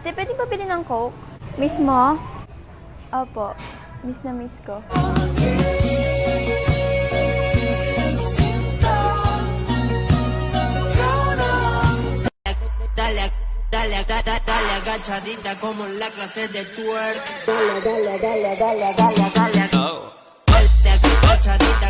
Ate, pwede ba bilhin ng Coke? Miss mo? Opo. Miss na miss ko. Dale agachadita como en la clase de twerk. Agachadita,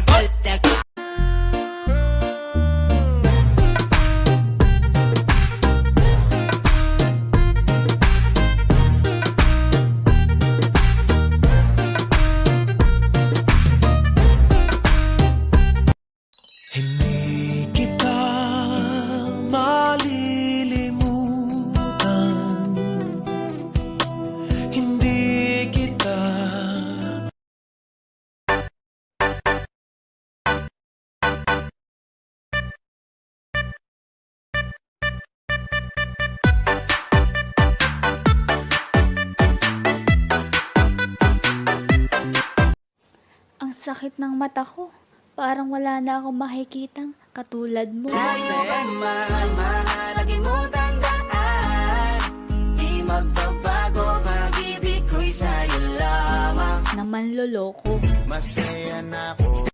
hindi kita malilimutan. Hindi kita Ang sakit ng mata ko. Parang wala na akong makikitang katulad mo. Layo ka man, mahalagin mo tandaan. Di magbabago, pag-ibig ko'y sa'yo lamang. Naman loloko. masaya na ako.